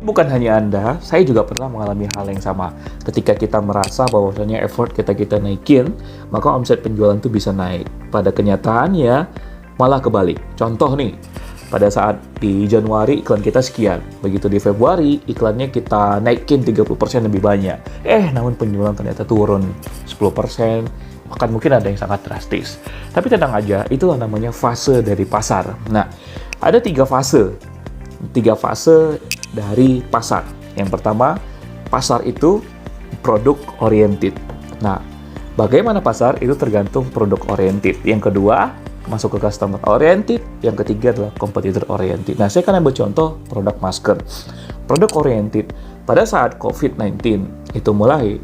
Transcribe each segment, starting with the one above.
Bukan hanya Anda, saya juga pernah mengalami hal yang sama. Ketika kita merasa bahwasanya effort kita naikin, maka omset penjualan itu bisa naik. Pada kenyataannya, malah kebalik. Contoh nih, pada saat di Januari iklan kita sekian. Begitu di Februari, iklannya kita naikin 30% lebih banyak. Namun penjualan ternyata turun 10%, bahkan mungkin ada yang sangat drastis. Tapi tenang aja, itulah namanya fase dari pasar. Nah, ada 3 fase. 3 fase dari pasar. Yang pertama, pasar itu produk oriented. Nah, bagaimana pasar itu tergantung produk oriented. Yang kedua, masuk ke customer oriented. Yang ketiga adalah competitor oriented. Nah, saya akan ambil contoh produk masker. Produk oriented, pada saat COVID-19 itu mulai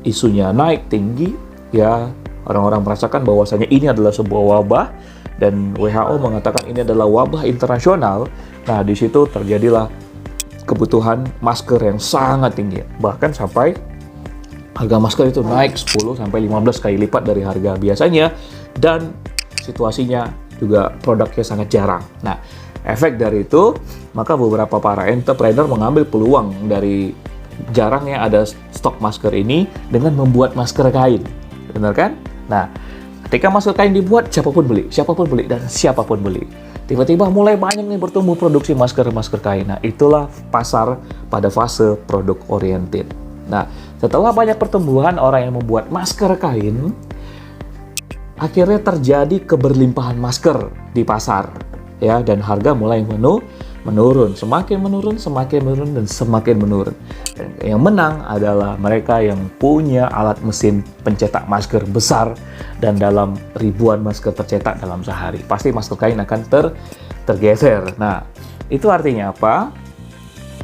isunya naik tinggi, ya orang-orang merasakan bahwasanya ini adalah sebuah wabah dan WHO mengatakan ini adalah wabah internasional. Nah, di situ terjadilah kebutuhan masker yang sangat tinggi, bahkan sampai harga masker itu naik 10 sampai 15 kali lipat dari harga biasanya, dan situasinya juga produknya sangat jarang. Nah, efek dari itu, maka beberapa para entrepreneur mengambil peluang dari jarangnya ada stok masker ini dengan membuat masker kain. Benar kan? Nah, ketika masker kain dibuat, siapapun beli, dan siapapun beli. Tiba-tiba mulai banyak nih bertumbuh produksi masker kain. Nah, itulah pasar pada fase produk oriented. Nah, setelah banyak pertumbuhan orang yang membuat masker kain, akhirnya terjadi keberlimpahan masker di pasar, ya, dan harga mulai menurun, semakin menurun, dan semakin menurun. Dan yang menang adalah mereka yang punya alat mesin pencetak masker besar, dan dalam ribuan masker tercetak dalam sehari, pasti masker kain akan tergeser. Nah, itu artinya apa?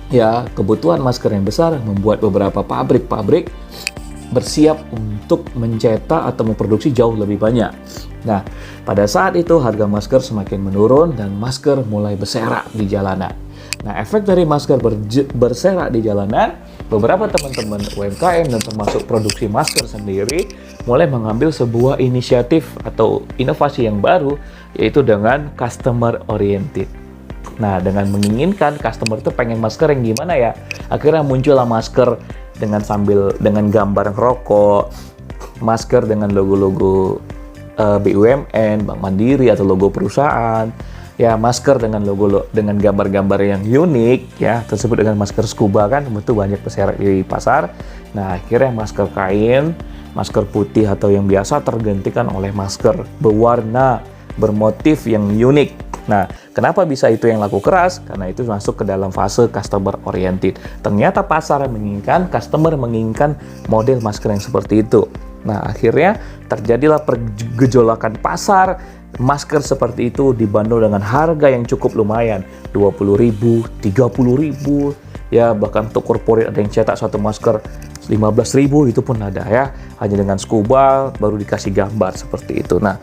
Ya, kebutuhan masker yang besar membuat beberapa pabrik bersiap untuk mencetak atau memproduksi jauh lebih banyak. Nah, pada saat itu harga masker semakin menurun dan masker mulai berserak di jalanan. Nah, efek dari masker berserak di jalanan, beberapa teman-teman UMKM dan termasuk produksi masker sendiri mulai mengambil sebuah inisiatif atau inovasi yang baru, yaitu dengan customer oriented. Nah, dengan menginginkan customer itu pengen masker yang gimana ya, akhirnya muncullah masker dengan gambar rokok, masker dengan logo-logo BUMN, Bank Mandiri atau logo perusahaan, ya masker dengan dengan gambar-gambar yang unik, ya tersebut dengan masker scuba kan, itu banyak berserak di pasar. Nah, akhirnya masker kain, masker putih atau yang biasa tergantikan oleh masker berwarna, bermotif yang unik. Nah, kenapa bisa itu yang laku keras? Karena itu masuk ke dalam fase customer oriented. Ternyata pasar menginginkan, customer menginginkan model masker yang seperti itu. Nah, akhirnya terjadilah pergejolakan pasar. Masker seperti itu dibanderol dengan harga yang cukup lumayan, 20.000, 30.000, ya bahkan untuk corporate ada yang cetak satu masker 15.000, itu pun ada ya, hanya dengan scuba baru dikasih gambar seperti itu. Nah,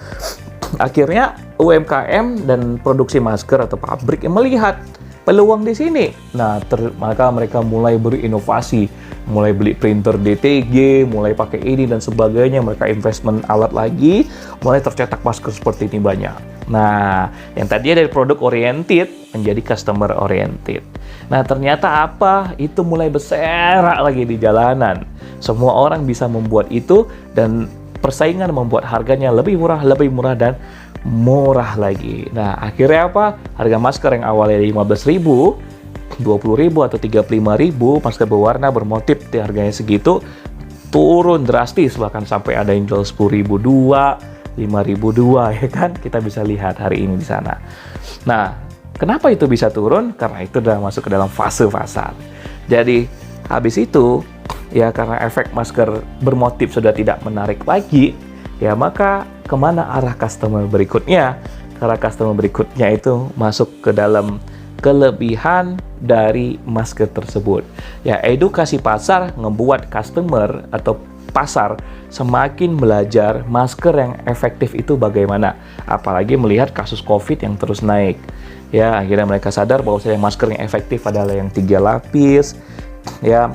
akhirnya UMKM dan produksi masker atau pabrik yang melihat peluang di sini. Nah, maka mereka mulai berinovasi, mulai beli printer DTG, mulai pakai ini dan sebagainya, mereka investment alat lagi, mulai tercetak masker seperti ini banyak. Nah, yang tadinya dari produk oriented menjadi customer oriented. Nah, ternyata apa? Itu mulai berserak lagi di jalanan. Semua orang bisa membuat itu dan persaingan membuat harganya lebih murah dan murah lagi. Nah, akhirnya apa? Harga masker yang awalnya 15.000, 20.000 atau 35.000, masker berwarna bermotif di harganya segitu turun drastis, bahkan sampai ada yang jual 10.000 2, 5.000 2, ya kan? Kita bisa lihat hari ini di sana. Nah, kenapa itu bisa turun? Karena itu udah masuk ke dalam fase pasar. Jadi, habis itu ya karena efek masker bermotif sudah tidak menarik lagi, ya maka kemana arah customer berikutnya? Karena customer berikutnya itu masuk ke dalam kelebihan dari masker tersebut. Ya, edukasi pasar membuat customer atau pasar semakin belajar masker yang efektif itu bagaimana. Apalagi melihat kasus COVID yang terus naik. Ya, akhirnya mereka sadar bahwa masker yang efektif adalah yang 3 lapis, ya.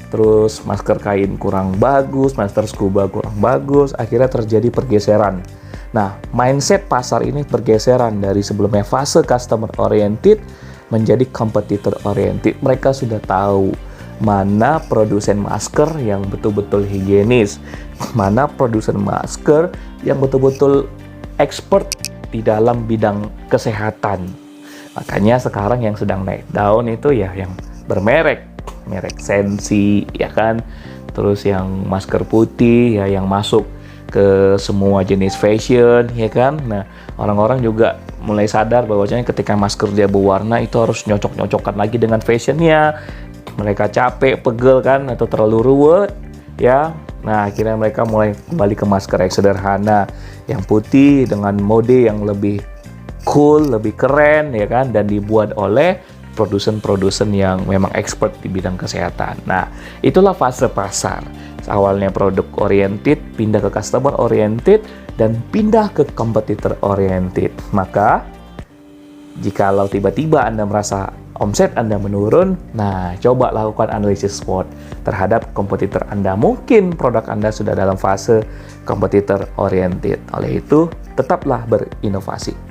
Terus masker kain kurang bagus, masker scuba kurang bagus, akhirnya terjadi pergeseran. Nah, mindset pasar ini pergeseran dari sebelumnya fase customer oriented menjadi competitor oriented. Mereka sudah tahu mana produsen masker yang betul-betul higienis, mana produsen masker yang betul-betul expert di dalam bidang kesehatan. Makanya sekarang yang sedang naik daun itu ya yang bermerek, merek Sensi, ya kan? Terus yang masker putih ya yang masuk ke semua jenis fashion, ya kan? Nah, orang-orang juga mulai sadar bahwasanya ketika masker dia berwarna itu harus nyocok-nyocokkan lagi dengan fashionnya. Mereka capek, pegel kan, atau terlalu ruwet, ya. Nah, akhirnya mereka mulai kembali ke masker yang sederhana, yang putih dengan mode yang lebih cool, lebih keren, ya kan, dan dibuat oleh produsen-produsen yang memang expert di bidang kesehatan. Nah, itulah fase pasar. Awalnya produk oriented, pindah ke customer oriented, dan pindah ke competitor oriented. Maka, jikalau tiba-tiba Anda merasa omset Anda menurun, nah coba lakukan analisis SWOT terhadap kompetitor Anda. Mungkin produk Anda sudah dalam fase kompetitor oriented. Oleh itu, tetaplah berinovasi.